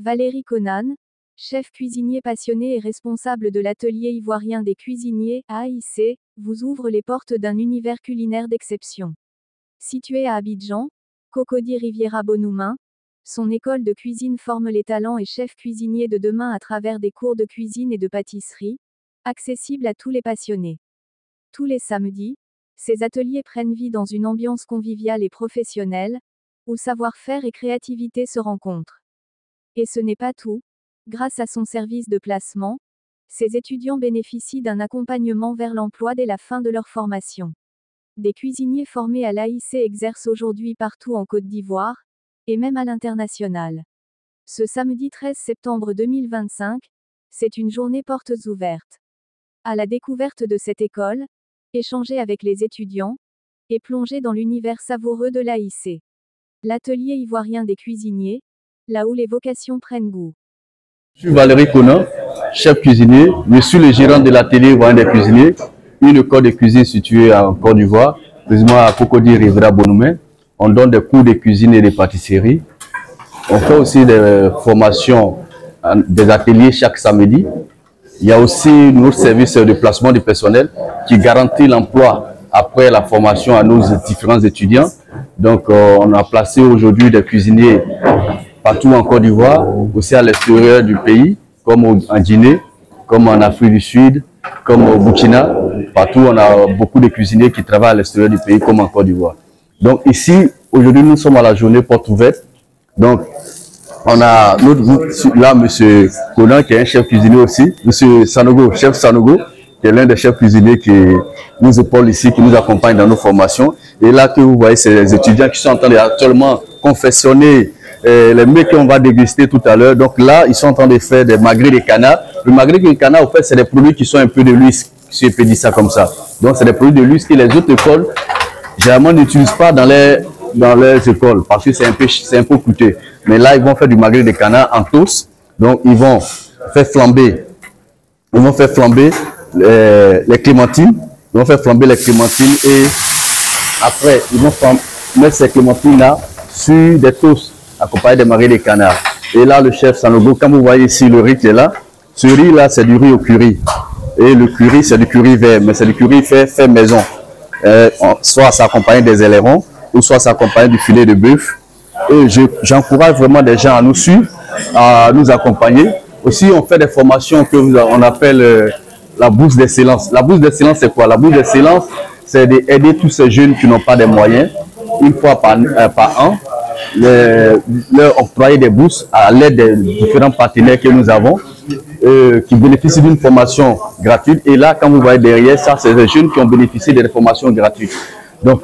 Valérie Conan, chef cuisinier passionné et responsable de l'atelier ivoirien des cuisiniers, AIC, vous ouvre les portes d'un univers culinaire d'exception. Situé à Abidjan, Cocody Riviera Bonoumin, son école de cuisine forme les talents et chefs cuisiniers de demain à travers des cours de cuisine et de pâtisserie, accessibles à tous les passionnés. Tous les samedis, ces ateliers prennent vie dans une ambiance conviviale et professionnelle, où savoir-faire et créativité se rencontrent. Et ce n'est pas tout. Grâce à son service de placement, ces étudiants bénéficient d'un accompagnement vers l'emploi dès la fin de leur formation. Des cuisiniers formés à l'AIC exercent aujourd'hui partout en Côte d'Ivoire, et même à l'international. Ce samedi 13 septembre 2025, c'est une journée portes ouvertes. À la découverte de cette école, échanger avec les étudiants, et plonger dans l'univers savoureux de l'AIC. L'atelier ivoirien des cuisiniers, là où les vocations prennent goût. Je suis Valérie Conan, chef cuisinier. Je suis le gérant de l'atelier ivoirien des cuisiniers, une école de cuisine située en Côte d'Ivoire, précisément à Cocody Riviera Bonoumin. On donne des cours de cuisine et de pâtisserie. On fait aussi des formations, des ateliers chaque samedi. Il y a aussi notre service de placement du personnel qui garantit l'emploi après la formation à nos différents étudiants. Donc, on a placé aujourd'hui des cuisiniers partout en Côte d'Ivoire, aussi à l'extérieur du pays, comme en Guinée, comme en Afrique du Sud, comme au Burkina. Partout, on a beaucoup de cuisiniers qui travaillent à l'extérieur du pays, comme en Côte d'Ivoire. Donc ici, aujourd'hui, nous sommes à la journée porte ouverte. Donc, on a notre groupe là, M. Conan, qui est un chef cuisinier aussi, M. Sanogo, chef Sanogo, qui est l'un des chefs cuisiniers qui nous épaule ici, qui nous accompagne dans nos formations. Et là, que vous voyez, c'est les étudiants qui sont en train actuellement confectionner les mets qu'on va déguster tout à l'heure. Donc là, ils sont en train de faire des magrets de canard. Le magret de canard, en fait, c'est des produits qui sont un peu de luxe, si je peux dire ça comme ça. Donc, c'est des produits de luxe que les autres écoles, généralement, n'utilisent pas dans leurs écoles, parce que c'est un peu coûteux. Mais là, ils vont faire du magret de canard en toast. Donc, ils vont faire flamber les clémentines. Ils vont faire flamber les clémentines et après, ils vont mettre ces clémentines-là sur des toasts accompagnés des magrets de canard. Et là, le chef Sanogo, comme vous voyez ici, le riz qui est là, ce riz-là, c'est du riz au curry. Et le curry, c'est du curry vert, mais c'est du curry fait maison. Soit ça accompagne des ailerons, ou soit ça accompagne du filet de bœuf. Et j'encourage vraiment des gens à nous suivre, à nous accompagner. Aussi, on fait des formations qu'on appelle la bourse d'excellence. La bourse d'excellence, c'est quoi? La bourse d'excellence, c'est d'aider tous ces jeunes qui n'ont pas de moyens, une fois par an, leur octroyer des bourses à l'aide des différents partenaires que nous avons, qui bénéficient d'une formation gratuite. Et là, quand vous voyez derrière ça, c'est des jeunes qui ont bénéficié de formations gratuites. Donc,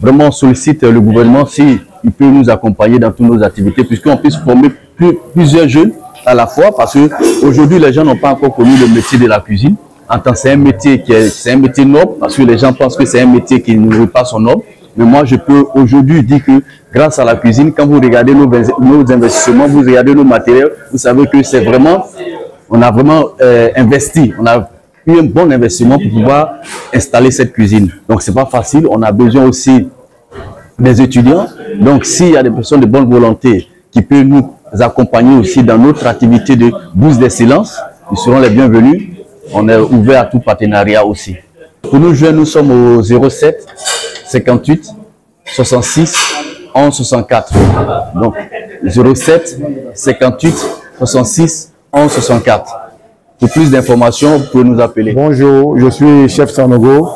vraiment, on sollicite le gouvernement s'il peut nous accompagner dans toutes nos activités, puisqu'on puisse former plusieurs jeunes à la fois, parce qu'aujourd'hui, les gens n'ont pas encore connu le métier de la cuisine. En tant que c'est un métier noble, parce que les gens pensent que c'est un métier qui ne nourrit pas son noble. Mais moi, je peux aujourd'hui dire que grâce à la cuisine, quand vous regardez nos investissements, vous regardez nos matériels, vous savez que c'est vraiment, on a vraiment investi. On a eu un bon investissement pour pouvoir installer cette cuisine. Donc, c'est pas facile. On a besoin aussi des étudiants. Donc, s'il y a des personnes de bonne volonté qui peuvent nous accompagner aussi dans notre activité de bourse d'excellence, ils seront les bienvenus. On est ouvert à tout partenariat aussi. Pour nous jeunes, nous sommes au 07 58 66 11 64. Donc 07 58 66 11 64. Pour plus d'informations, vous pouvez nous appeler. Bonjour, je suis chef Sanogo,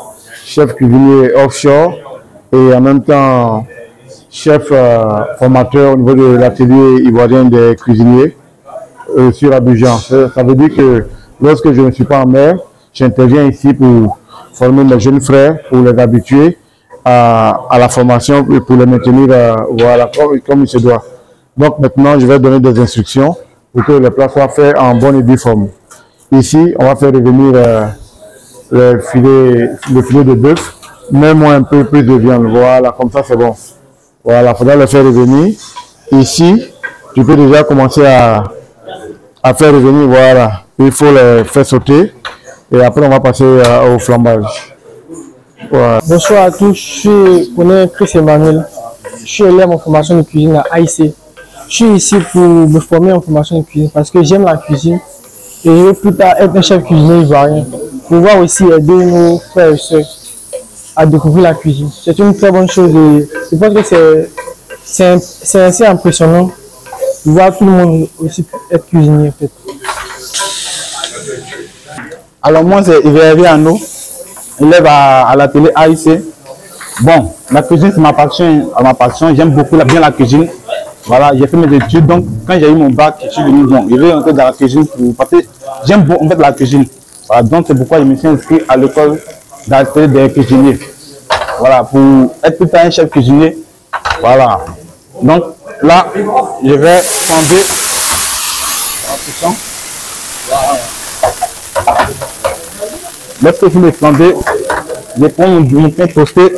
chef cuisinier offshore et en même temps chef formateur au niveau de l'atelier ivoirien des cuisiniers sur Abidjan. Ça veut dire que lorsque je ne suis pas en mer, j'interviens ici pour former mes jeunes frères, pour les habituer à la formation et pour les maintenir voilà, comme il se doit. Donc maintenant, je vais donner des instructions pour que les plats soient faits en bonne et due forme. Ici, on va faire revenir le filet de bœuf, même un peu plus de viande. Voilà, comme ça c'est bon. Voilà, il faudra le faire revenir. Ici, tu peux déjà commencer à faire revenir, voilà. Il faut les faire sauter et après on va passer au flambage. Voilà. Bonsoir à tous, je suis Chris Emmanuel. Je suis élève en formation de cuisine à AIC. Je suis ici pour me former en formation de cuisine parce que j'aime la cuisine et je veux plus tard être un chef cuisinier ivoirien. Pouvoir aussi aider nos frères et sœurs à découvrir la cuisine. C'est une très bonne chose et je pense que c'est assez impressionnant de voir tout le monde aussi être cuisinier en fait. Alors moi c'est Ivervi Anno, élève à la télé AIC. Bon, la cuisine c'est ma passion, j'aime beaucoup bien la cuisine. Voilà, j'ai fait mes études, donc quand j'ai eu mon bac, je suis venu, bon, je vais entrer dans la cuisine parce que j'aime beaucoup en fait la cuisine. Voilà, donc c'est pourquoi je me suis inscrit à l'école d'atelier des cuisiniers. Voilà, pour être tout un chef cuisinier. Voilà. Donc là, je vais fonder. Lorsque je vais fonder, je prends mon pain toasté,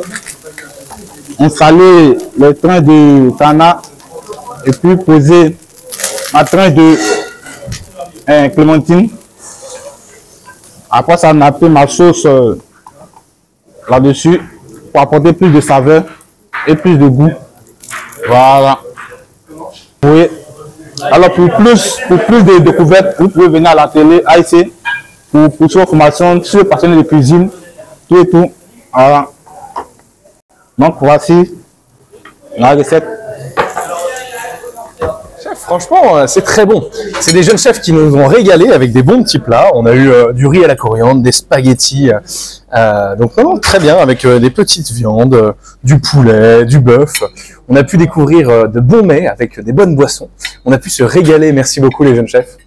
installer le train de canard et puis poser ma tranche de clémentine. Après ça, napper ma sauce là-dessus pour apporter plus de saveur et plus de goût. Voilà. Oui. Alors pour plus de découvertes, vous pouvez venir à la télé AIC pour votre formation sur le passionné de cuisine, tout et tout. Voilà. Donc voici la recette. Franchement, c'est très bon. C'est des jeunes chefs qui nous ont régalé avec des bons petits plats. On a eu du riz à la coriandre, des spaghettis. Donc vraiment très bien avec des petites viandes, du poulet, du bœuf. On a pu découvrir de bons mets avec des bonnes boissons. On a pu se régaler. Merci beaucoup les jeunes chefs.